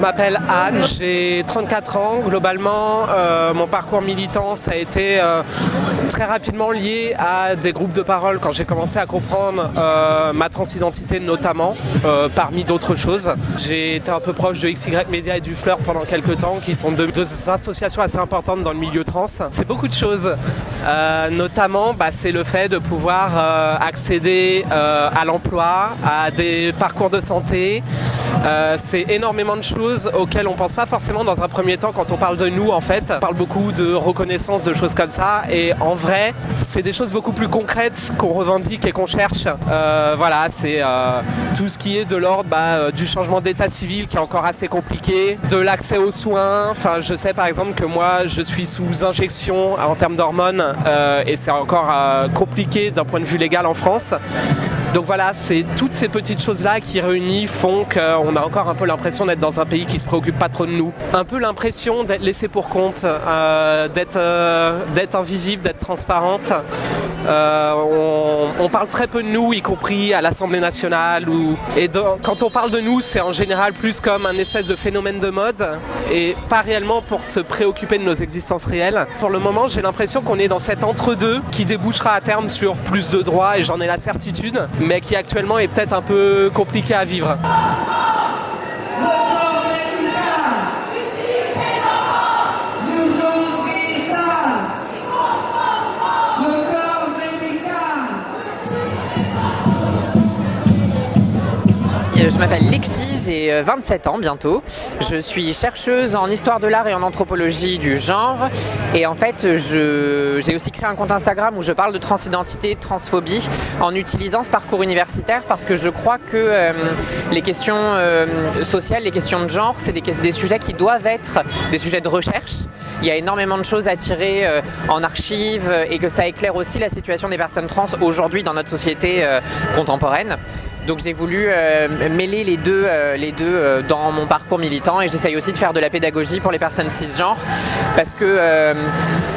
m'appelle Anne, j'ai 34 ans. Globalement, mon parcours militant, ça a été très rapidement lié à des groupes de parole quand j'ai commencé à comprendre ma transidentité notamment, parmi d'autres choses. J'ai été un peu proche de XY Media et du Fleur pendant quelques temps, qui sont deux associations assez importantes dans le milieu trans. C'est beaucoup de choses, notamment c'est le fait de pouvoir accéder à l'emploi, à des parcours de santé. C'est énormément de choses auxquelles on pense pas forcément dans un premier temps quand on parle de nous en fait. On parle beaucoup de reconnaissance, de choses comme ça, et en vrai c'est des choses beaucoup plus concrètes qu'on revendique et qu'on cherche. C'est tout ce qui est de l'ordre du changement d'état civil qui est encore assez compliqué, de l'accès aux soins. Enfin, je sais par exemple que moi je suis sous injection en termes d'hormones et c'est encore compliqué d'un point de vue légal en France. Donc voilà, c'est toutes ces petites choses-là qui réunies font qu'on a encore un peu l'impression d'être dans un pays qui se préoccupe pas trop de nous. Un peu l'impression d'être laissé pour compte, d'être invisible, d'être transparente. On parle très peu de nous, y compris à l'Assemblée nationale. Quand on parle de nous, c'est en général plus comme un espèce de phénomène de mode et pas réellement pour se préoccuper de nos existences réelles. Pour le moment, j'ai l'impression qu'on est dans cet entre-deux qui débouchera à terme sur plus de droits, et j'en ai la certitude, mais qui actuellement est peut-être un peu compliqué à vivre. Je m'appelle Lexi, j'ai 27 ans bientôt. Je suis chercheuse en histoire de l'art et en anthropologie du genre. Et en fait, j'ai aussi créé un compte Instagram où je parle de transidentité, de transphobie en utilisant ce parcours universitaire parce que je crois que les questions sociales, les questions de genre, c'est des sujets qui doivent être des sujets de recherche. Il y a énormément de choses à tirer en archives et que ça éclaire aussi la situation des personnes trans aujourd'hui dans notre société contemporaine. Donc j'ai voulu mêler les deux dans mon parcours militant, et j'essaye aussi de faire de la pédagogie pour les personnes cisgenres parce que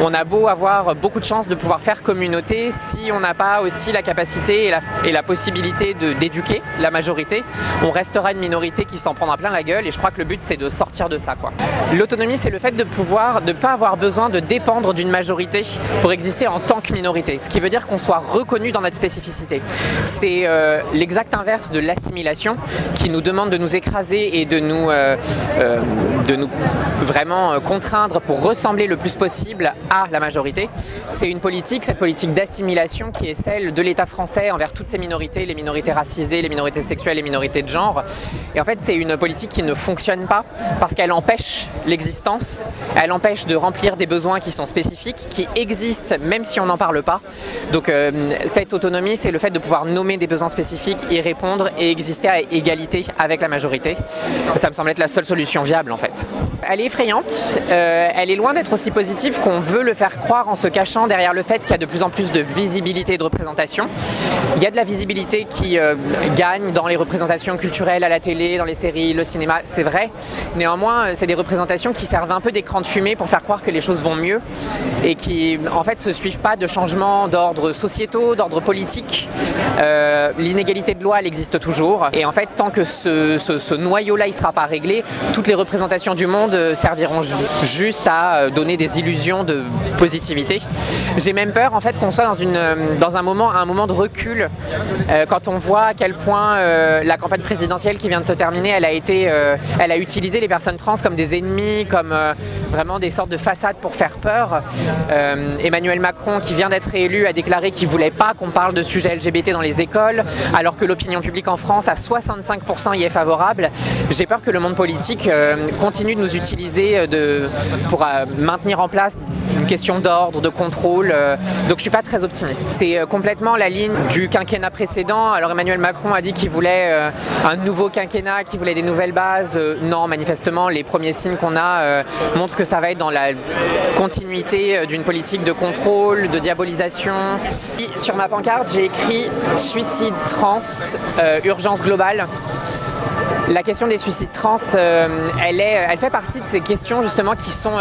on a beau avoir beaucoup de chance de pouvoir faire communauté, si on n'a pas aussi la capacité et la possibilité d'éduquer la majorité, on restera une minorité qui s'en prendra plein la gueule, et je crois que le but c'est de sortir de ça, quoi. L'autonomie, c'est le fait de pouvoir ne pas avoir besoin de dépendre d'une majorité pour exister en tant que minorité, ce qui veut dire qu'on soit reconnu dans notre spécificité. C'est l'exact inverse de l'assimilation qui nous demande de nous écraser et de nous vraiment contraindre pour ressembler le plus possible à la majorité. C'est cette politique d'assimilation qui est celle de l'État français envers toutes ces minorités, les minorités racisées, les minorités sexuelles, les minorités de genre. Et en fait, c'est une politique qui ne fonctionne pas parce qu'elle empêche l'existence, elle empêche de remplir des besoins qui sont spécifiques, qui existent même si on n'en parle pas. Donc cette autonomie, c'est le fait de pouvoir nommer des besoins spécifiques, y répondre et exister à égalité avec la majorité. Ça me semble être la seule solution viable en fait. Elle est effrayante, elle est loin d'être aussi positive qu'on veut le faire croire en se cachant derrière le fait qu'il y a de plus en plus de visibilité et de représentation. Il y a de la visibilité qui gagne dans les représentations culturelles à la télé, dans les séries, le cinéma, c'est vrai. Néanmoins, c'est des représentations qui servent un peu d'écran de fumée pour faire croire que les choses vont mieux et qui en fait se suivent pas de changements d'ordre sociétaux, d'ordre politique. L'inégalité de loi, elle existe toujours, et en fait tant que ce noyau-là il sera pas réglé, toutes les représentations du monde serviront juste à donner des illusions de positivité. J'ai même peur en fait qu'on soit dans un moment de recul quand on voit à quel point la campagne présidentielle qui vient de se terminer, elle a utilisé les personnes trans comme des ennemis, comme vraiment des sortes de façades pour faire peur. Emmanuel Macron, qui vient d'être élu, a déclaré qu'il voulait pas qu'on parle de sujets LGBT dans les écoles, alors que l'opinion publique en France à 65% y est favorable. J'ai peur que le monde politique continue de nous utiliser pour maintenir en place une question d'ordre, de contrôle. Donc je suis pas très optimiste. C'est complètement la ligne du quinquennat précédent. Alors Emmanuel Macron a dit qu'il voulait un nouveau quinquennat, qu'il voulait des nouvelles bases. Non, manifestement, les premiers signes qu'on a montrent que ça va être dans la continuité d'une politique de contrôle, de diabolisation. Sur ma pancarte, j'ai écrit « Suicide trans, urgence globale ». La question des suicides trans, elle fait partie de ces questions justement qui sont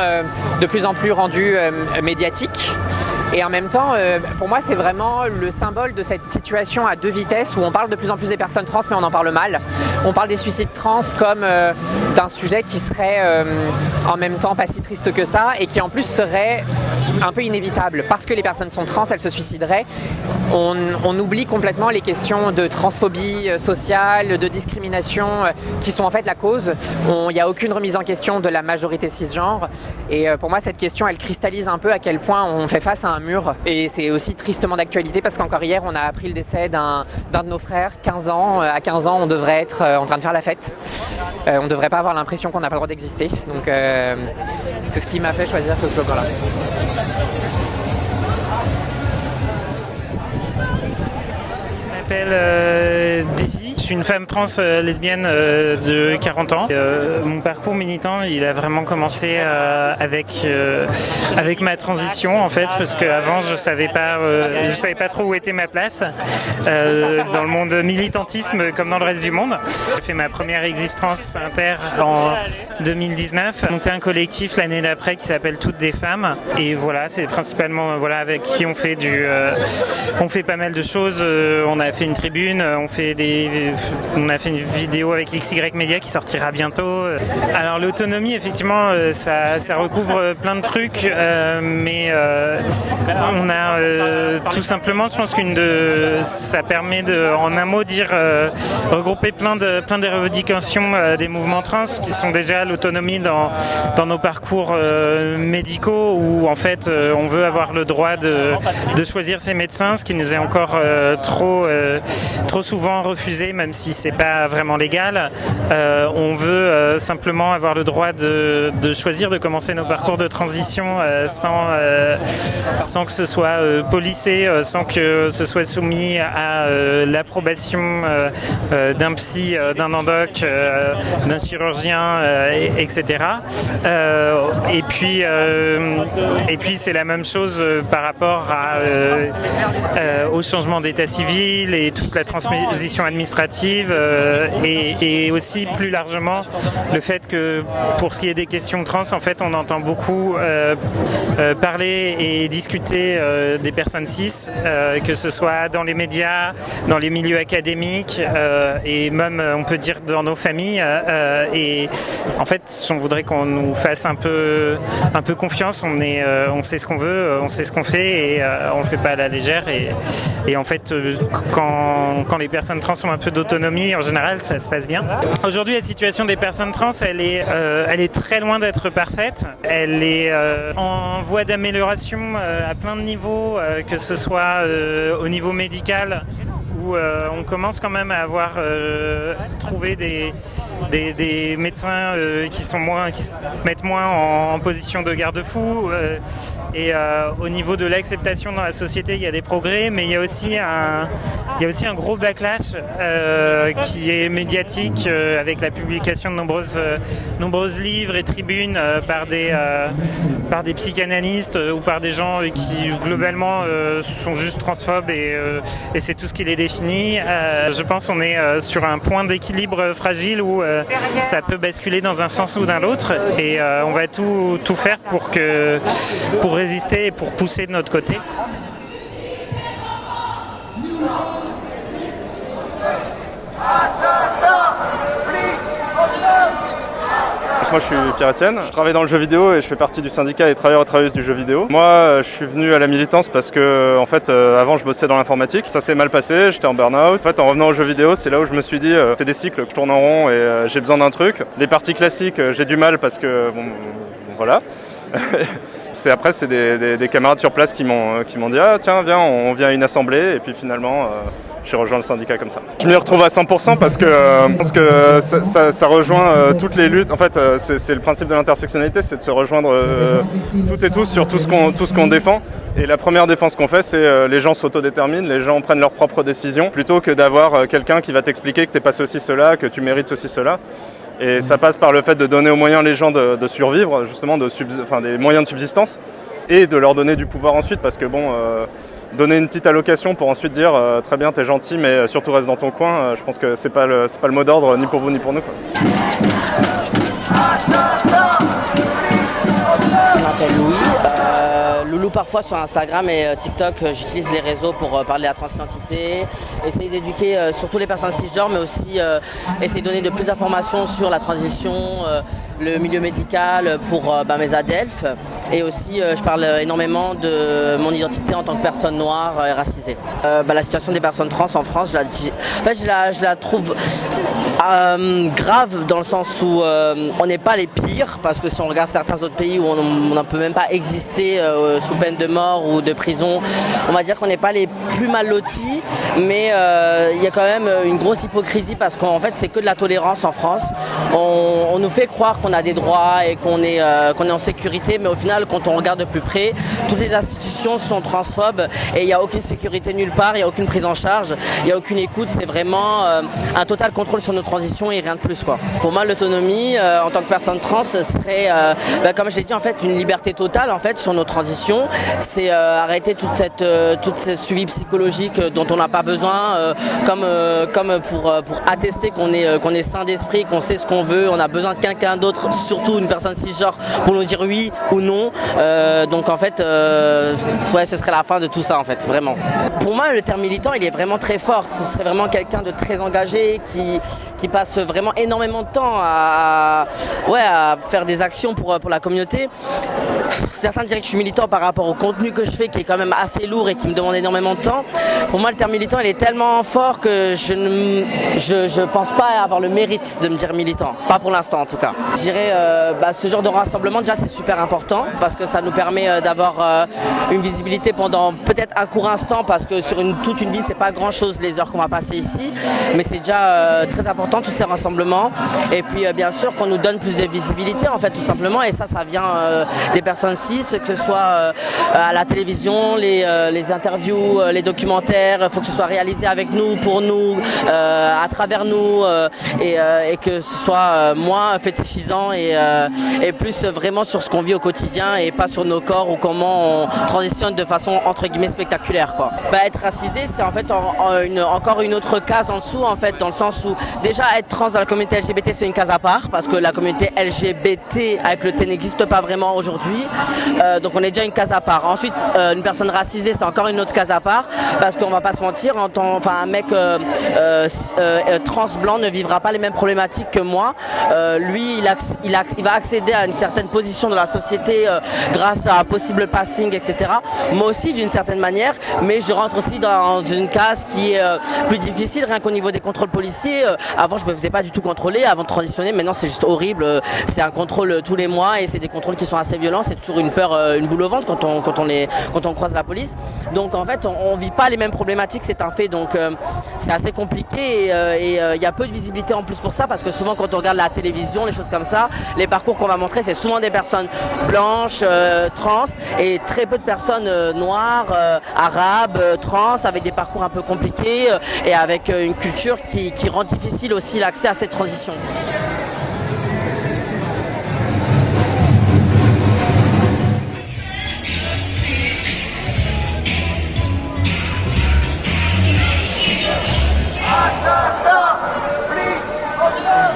de plus en plus rendues médiatiques. Et en même temps, pour moi, c'est vraiment le symbole de cette situation à deux vitesses où on parle de plus en plus des personnes trans, mais on en parle mal. on parle des suicides trans comme d'un sujet qui serait en même temps pas si triste que ça et qui en plus serait un peu inévitable. Parce que les personnes sont trans, elles se suicideraient. On oublie complètement les questions de transphobie sociale, de discrimination qui sont en fait la cause. Il n'y a aucune remise en question de la majorité cisgenre. Et pour moi, cette question, elle cristallise un peu à quel point on fait face à un mur. Et c'est aussi tristement d'actualité parce qu'encore hier, on a appris le décès d'un de nos frères, 15 ans. À 15 ans, on devrait être en train de faire la fête. On ne devrait pas avoir l'impression qu'on n'a pas le droit d'exister. Donc c'est ce qui m'a fait choisir ce slogan-là. Je m'appelle Daisy, je suis une femme trans lesbienne de 40 ans. Mon parcours militant, il a vraiment commencé avec ma transition en fait, parce qu'avant je savais pas trop où était ma place dans le monde militantisme comme dans le reste du monde. J'ai fait ma première existence inter en 2019. J'ai monté un collectif l'année d'après qui s'appelle Toutes des femmes et voilà, c'est principalement avec qui on fait pas mal de choses. On a fait une tribune, on a fait une vidéo avec XY Media qui sortira bientôt. Alors l'autonomie, effectivement, ça recouvre plein de trucs, mais on a tout simplement, je pense ça permet de, en un mot, dire regrouper plein des revendications des mouvements trans qui sont déjà l'autonomie dans nos parcours médicaux où en fait on veut avoir le droit de choisir ses médecins, ce qui nous est encore trop souvent refusé, même si c'est pas vraiment légal. On veut simplement avoir le droit de choisir de commencer nos parcours de transition sans que ce soit policé, sans que ce soit soumis à l'approbation d'un psy, d'un endoc, d'un chirurgien, etc. Et puis c'est la même chose par rapport au changement d'état civil et toute la transposition administrative et aussi plus largement le fait que pour ce qui est des questions trans, en fait on entend beaucoup parler et discuter des personnes cis, que ce soit dans les médias, dans les milieux académiques et même on peut dire dans nos familles et en fait on voudrait qu'on nous fasse un peu confiance, on sait ce qu'on veut, on sait ce qu'on fait et on le fait pas à la légère et en fait quand les personnes trans ont un peu d'autonomie, en général ça se passe bien. Aujourd'hui la situation des personnes trans elle est très loin d'être parfaite, elle est en voie d'amélioration à plein de niveaux, que ce soit au niveau médical où on commence quand même à avoir trouvé des médecins qui se mettent moins en position de garde-fou et au niveau de l'acceptation dans la société il y a des progrès, mais il y a aussi un gros backlash qui est médiatique avec la publication de nombreuses livres et tribunes par des psychanalystes ou par des gens qui globalement sont juste transphobes et c'est tout ce qui les définit. Je pense qu'on est sur un point d'équilibre fragile où ça peut basculer dans un sens ou dans l'autre et on va tout faire pour résister et pour pousser de notre côté. Moi je suis Pierre-Etienne, je travaille dans le jeu vidéo et je fais partie du syndicat des travailleurs et travailleuses du jeu vidéo. Moi je suis venu à la militance parce que en fait avant je bossais dans l'informatique, ça s'est mal passé, j'étais en burn-out. En fait en revenant au jeu vidéo c'est là où je me suis dit c'est des cycles que je tourne en rond et j'ai besoin d'un truc. Les parties classiques j'ai du mal parce que bon voilà. Après c'est des camarades sur place qui m'ont dit ah tiens viens on vient à une assemblée et puis finalement j'ai rejoint le syndicat comme ça. Je m'y retrouve à 100% parce que je pense que ça rejoint toutes les luttes. En fait c'est le principe de l'intersectionnalité, c'est de se rejoindre toutes et tous sur tout ce qu'on défend. Et la première défense qu'on fait c'est les gens s'autodéterminent, les gens prennent leurs propres décisions plutôt que d'avoir quelqu'un qui va t'expliquer que t'es pas ceci, cela, que tu mérites ceci, cela. Et ça passe par le fait de donner aux moyens les gens de survivre, justement des moyens de subsistance, et de leur donner du pouvoir ensuite, parce que bon, donner une petite allocation pour ensuite dire très bien t'es gentil mais surtout reste dans ton coin, je pense que c'est pas le mot d'ordre ni pour vous ni pour nous, quoi. Je m'appelle Louis. Loulou parfois sur Instagram et TikTok, j'utilise les réseaux pour parler de la transidentité, essayer d'éduquer surtout les personnes cisgenres, mais aussi essayer de donner de plus d'informations sur la transition, le milieu médical pour mes adelphes. Et aussi, je parle énormément de mon identité en tant que personne noire et racisée. La situation des personnes trans en France, je la trouve grave dans le sens où on n'est pas les pires, parce que si on regarde certains autres pays où on ne peut même pas exister sous peine de mort ou de prison, on va dire qu'on n'est pas les plus mal lotis, mais il y a quand même une grosse hypocrisie parce qu'en fait c'est que de la tolérance en France. On nous fait croire qu'on a des droits et qu'on est en sécurité, mais au final quand on regarde de plus près, toutes les institutions sont transphobes et il n'y a aucune sécurité nulle part, il n'y a aucune prise en charge, il n'y a aucune écoute, c'est vraiment un total contrôle sur nos transitions et rien de plus, quoi. Pour moi l'autonomie en tant que personne trans serait, comme je l'ai dit, en fait une liberté totale en fait sur nos transitions, c'est arrêter tout ce suivi psychologique dont on n'a pas besoin, comme pour attester qu'on est sain d'esprit, qu'on sait ce qu'on veut, on a besoin de quelqu'un d'autre, surtout une personne cisgenre, pour nous dire oui ou non. Donc en fait, ce serait la fin de tout ça en fait, vraiment. Pour moi, le terme militant, il est vraiment très fort. Ce serait vraiment quelqu'un de très engagé qui passe vraiment énormément de temps à faire des actions pour la communauté. Certains diraient que je suis militant par rapport au contenu que je fais, qui est quand même assez lourd et qui me demande énormément de temps. Pour moi, le terme militant, il est tellement fort que je pense pas avoir le mérite de me dire militant. Pas pour l'instant, en tout cas. Je dirais, ce genre de rassemblement, déjà, c'est super important parce que ça nous permet d'avoir une visibilité pendant peut-être un court instant, parce que sur toute une vie, c'est pas grand-chose les heures qu'on va passer ici, mais c'est déjà très important tous ces rassemblements. Et puis, bien sûr, qu'on nous donne plus de visibilité, en fait, tout simplement. Et ça vient des personnes cis, que ce soit à la télévision, les interviews, les documentaires. Il faut que ce soit réalisé avec nous, pour nous, à travers nous, et que ce soit moins fétichisant et plus vraiment sur ce qu'on vit au quotidien et pas sur nos corps ou comment on transitionne de façon entre guillemets spectaculaire, quoi. Être racisé, c'est en fait encore une autre case en dessous, en fait, dans le sens où déjà être trans dans la communauté LGBT, c'est une case à part parce que la communauté LGBT avec le T n'existe pas vraiment aujourd'hui, donc on est déjà une case à part. Ensuite, une personne racisée, c'est encore une autre case à part parce qu'on va pas se mentir, un mec trans blanc ne vivra pas les mêmes problématiques que moi. Lui, il va accéder à une certaine position dans la société grâce à un possible passing, etc. Moi aussi, d'une certaine manière, mais je rentre aussi dans une case qui est plus difficile, rien qu'au niveau des contrôles policiers. Avant, je me faisais pas du tout contrôler avant de transitionner. Maintenant, c'est juste horrible. C'est un contrôle tous les mois et c'est des contrôles qui sont assez violents. C'est toujours une peur, une boule au ventre quand on croise la police. Donc, en fait, on vit pas les mêmes problématiques, c'est un fait. Donc, c'est assez compliqué et il y a peu de visibilité en plus pour ça, parce que souvent, quand on regarde la télévision, les choses comme ça, les parcours qu'on va montrer, c'est souvent des personnes blanches, trans, et très peu de personnes noires, arabes, trans, avec des parcours un peu compliqués et avec une culture qui rend difficile aussi l'accès à cette transition.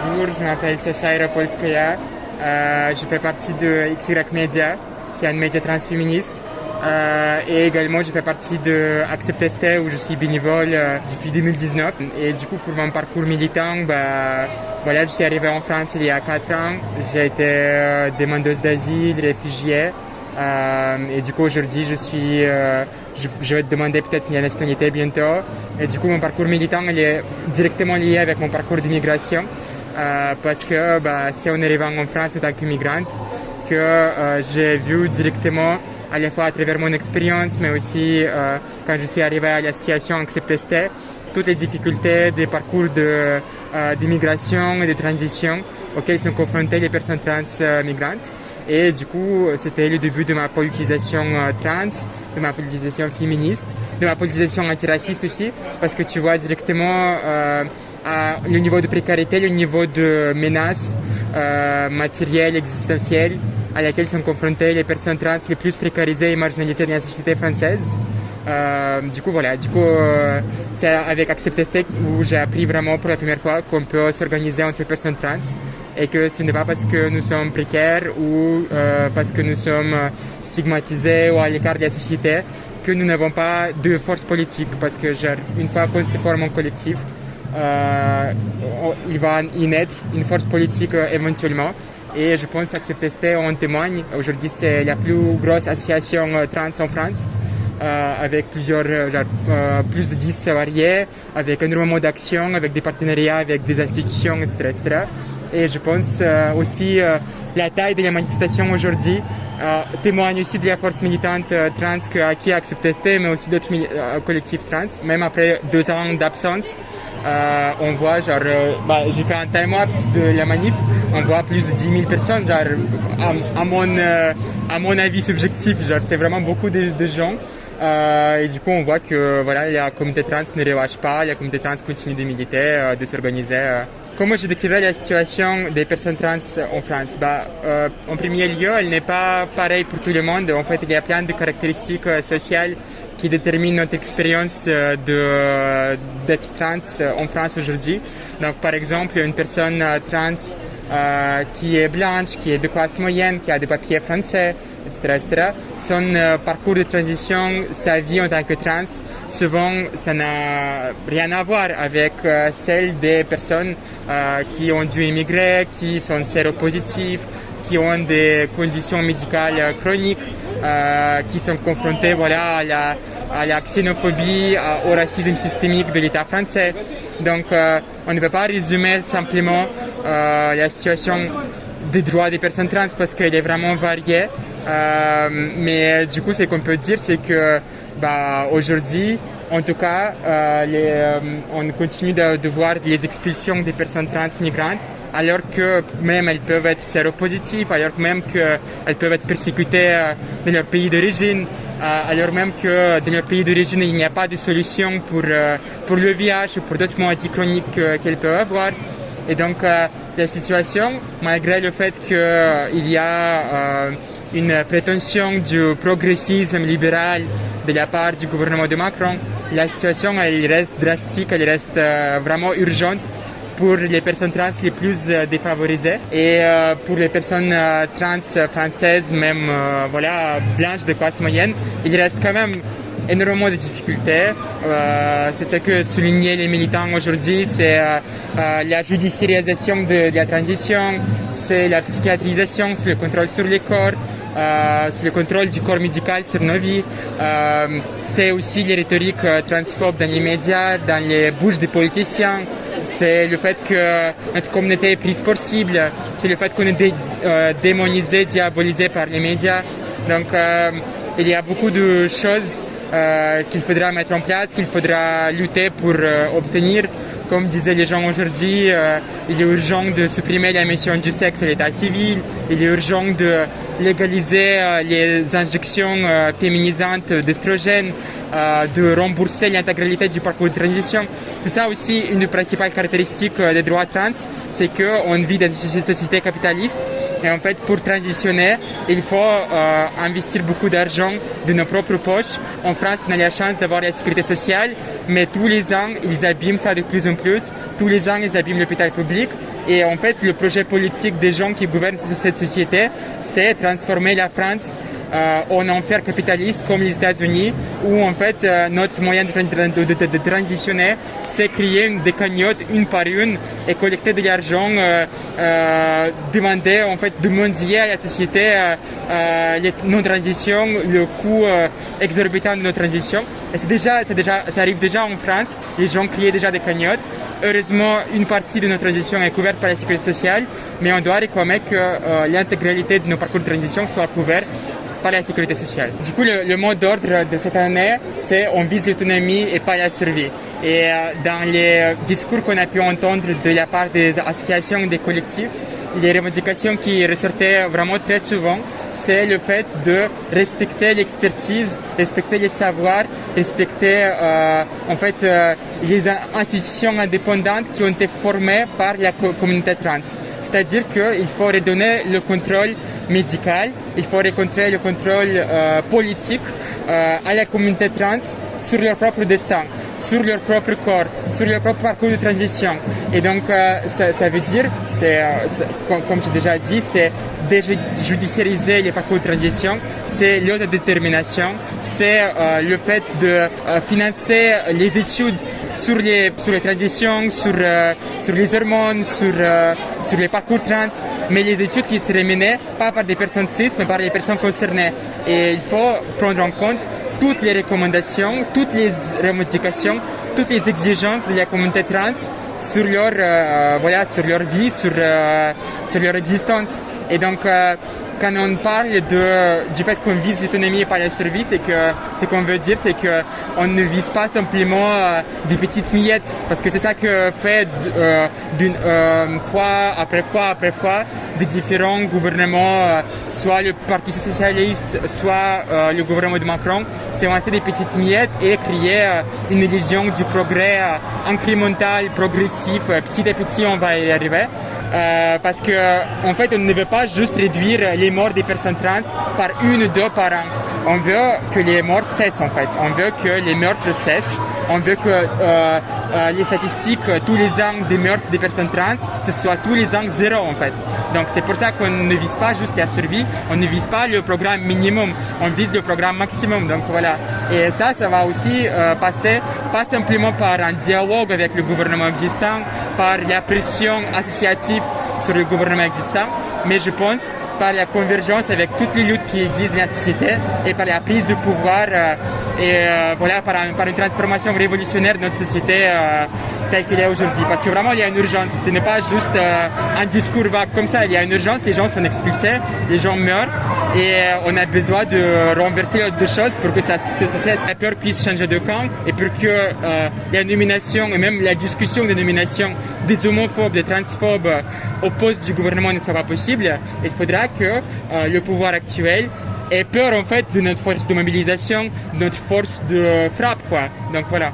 Bonjour, je m'appelle Sacha Yaropolskaya, je fais partie de XY Media, qui est un média transféministe, et également je fais partie de Accept ST où je suis bénévole depuis 2019. Et du coup, pour mon parcours militant, je suis arrivée en France il y a 4 ans, j'ai été demandeuse d'asile, réfugiée, et du coup aujourd'hui je vais te demander peut-être la nationalité bientôt. Et du coup, mon parcours militant il est directement lié avec mon parcours d'immigration. Parce que c'est en arrivant en France en tant qu'immigrante que j'ai vu directement, à la fois à travers mon expérience, mais aussi quand je suis arrivé à l'association Accept ST, toutes les difficultés des parcours d'immigration et de transition auxquels sont confrontées les personnes trans migrantes. Et du coup, c'était le début de ma politisation trans, de ma politisation féministe, de ma politisation antiraciste aussi, parce que tu vois directement le niveau de précarité, le niveau de menaces matérielles, existentielles à laquelle sont confrontées les personnes trans les plus précarisées et marginalisées dans la société française. Du coup, c'est avec Acceptestec où j'ai appris vraiment pour la première fois qu'on peut s'organiser entre personnes trans et que ce n'est pas parce que nous sommes précaires ou parce que nous sommes stigmatisés ou à l'écart de la société que nous n'avons pas de force politique. Parce que une fois qu'on se forme en collectif, il va y naître une force politique éventuellement. Et je pense qu'Acceptestec en témoigne. Aujourd'hui, c'est la plus grosse association trans en France. Avec plus de 10 salariés, avec énormément d'actions, avec des partenariats avec des institutions, etc. Et je pense aussi la taille de la manifestation aujourd'hui témoigne aussi de la force militante trans qui a Acceptestec, mais aussi d'autres collectifs trans. Même après 2 ans d'absence, on voit, j'ai fait un time-lapse de la manif, on voit plus de 10 000 personnes, à mon avis subjectif, c'est vraiment beaucoup de gens. Et du coup, on voit que la communauté trans ne relâche pas, la communauté trans continue de militer, de s'organiser. Comment je décrirais la situation des personnes trans en France? En premier lieu, elle n'est pas pareille pour tout le monde. En fait, il y a plein de caractéristiques sociales qui déterminent notre expérience d'être trans en France aujourd'hui. Donc, par exemple, une personne trans qui est blanche, qui est de classe moyenne, qui a des papiers français, etc. Son parcours de transition, sa vie en tant que trans, souvent, ça n'a rien à voir avec celle des personnes qui ont dû immigrer, qui sont séropositifs, qui ont des conditions médicales chroniques, qui sont confrontées à la xénophobie, au racisme systémique de l'État français. Donc, on ne peut pas résumer simplement la situation des droits des personnes trans parce qu'elle est vraiment variée. Mais du coup, ce qu'on peut dire, c'est que aujourd'hui, en tout cas, on continue de voir les expulsions des personnes trans migrantes, alors que même elles peuvent être séropositives, alors même qu'elles peuvent être persécutées dans leur pays d'origine, alors même que dans leur pays d'origine, il n'y a pas de solution pour le VIH ou pour d'autres maladies chroniques qu'elles peuvent avoir. Et donc, la situation, malgré le fait qu'il y a une prétention du progressisme libéral de la part du gouvernement de Macron, la situation elle reste drastique, elle reste vraiment urgente pour les personnes trans les plus défavorisées et pour les personnes trans françaises, même blanches de classe moyenne, il reste quand même énormément de difficultés. C'est ce que soulignaient les militants aujourd'hui, c'est la judiciarisation de la transition, c'est la psychiatrisation, c'est le contrôle sur les corps, c'est le contrôle du corps médical sur nos vies, c'est aussi les rhétoriques transphobes dans les médias, dans les bouches des politiciens, c'est le fait que notre communauté est prise pour cible, c'est le fait qu'on est démonisé, diabolisé par les médias. Donc il y a beaucoup de choses qu'il faudra mettre en place, qu'il faudra lutter pour obtenir. Comme disaient les gens aujourd'hui, il est urgent de supprimer la mention du sexe à l'état civil, il est urgent de légaliser les injections féminisantes d'estrogènes, de rembourser l'intégralité du parcours de transition. C'est ça aussi une des principales caractéristiques des droits trans, c'est qu'on vit dans une société capitaliste et en fait pour transitionner, il faut investir beaucoup d'argent de nos propres poches. En France, on a la chance d'avoir la sécurité sociale, mais tous les ans, ils abîment ça de plus en plus. Tous les ans, ils abîment l'hôpital public. Et en fait, le projet politique des gens qui gouvernent cette société, c'est transformer la France en enfer capitaliste comme les États-Unis, où en fait notre moyen de transitionner, c'est créer des cagnottes une par une et collecter de l'argent, demander en fait de mendier à la société les non-transitions, le coût exorbitant de nos transitions. Et ça arrive déjà en France, les gens créent déjà des cagnottes. Heureusement, une partie de notre transition est couverte par la sécurité sociale, mais on doit réclamer que l'intégralité de nos parcours de transition soit couverte par la sécurité sociale. Du coup, le mot d'ordre de cette année, c'est on vise l'autonomie et pas la survie. Et dans les discours qu'on a pu entendre de la part des associations et des collectifs, les revendications qui ressortaient vraiment très souvent, c'est le fait de respecter l'expertise, respecter les savoirs, respecter les institutions indépendantes qui ont été formées par la communauté trans. C'est-à-dire qu'il faut redonner le contrôle médical, il faut redonner le contrôle politique à la communauté trans sur leur propre destin, sur leur propre corps, sur leur propre parcours de transition. Et donc ça veut dire, comme j'ai déjà dit, c'est déjudiciariser les parcours de transition, c'est l'autodétermination, c'est le fait de financer les études sur les transitions, sur les hormones, sur les parcours trans, mais les études qui seraient menées pas par des personnes cis, mais par les personnes concernées. Et il faut prendre en compte toutes les recommandations, toutes les revendications, toutes les exigences de la communauté trans sur leur vie, sur leur existence. Et donc, quand on parle du fait qu'on vise l'autonomie et pas la survie, ce qu'on veut dire, c'est qu'on ne vise pas simplement des petites miettes, parce que c'est ça que fait fois après fois des différents gouvernements, soit le Parti socialiste, soit le gouvernement de Macron, c'est lancer des petites miettes et créer une illusion du progrès incrémental, progressif, petit à petit on va y arriver. Parce que en fait on ne veut pas juste réduire les morts des personnes trans par 1 ou 2 par an. On veut que les morts cessent en fait. On veut que les meurtres cessent. On veut que les statistiques tous les ans des meurtres des personnes trans, ce soit tous les ans 0 en fait. Donc c'est pour ça qu'on ne vise pas juste la survie, on ne vise pas le programme minimum, on vise le programme maximum. Donc voilà. Et ça va aussi passer pas simplement par un dialogue avec le gouvernement existant, par la pression associative sur le gouvernement existant, mais je pense par la convergence avec toutes les luttes qui existent dans la société et par la prise de pouvoir par une transformation révolutionnaire de notre société telle qu'elle est aujourd'hui. Parce que vraiment il y a une urgence, ce n'est pas juste un discours vague comme ça, il y a une urgence, les gens sont expulsés, les gens meurent et on a besoin de renverser de choses pour que la peur puisse changer de camp et pour que la nomination et même la discussion des nominations des homophobes, des transphobes au poste du gouvernement ne soit pas possible. Il faudra que le pouvoir actuel ait peur en fait de notre force de mobilisation, de notre force de frappe quoi. Donc voilà.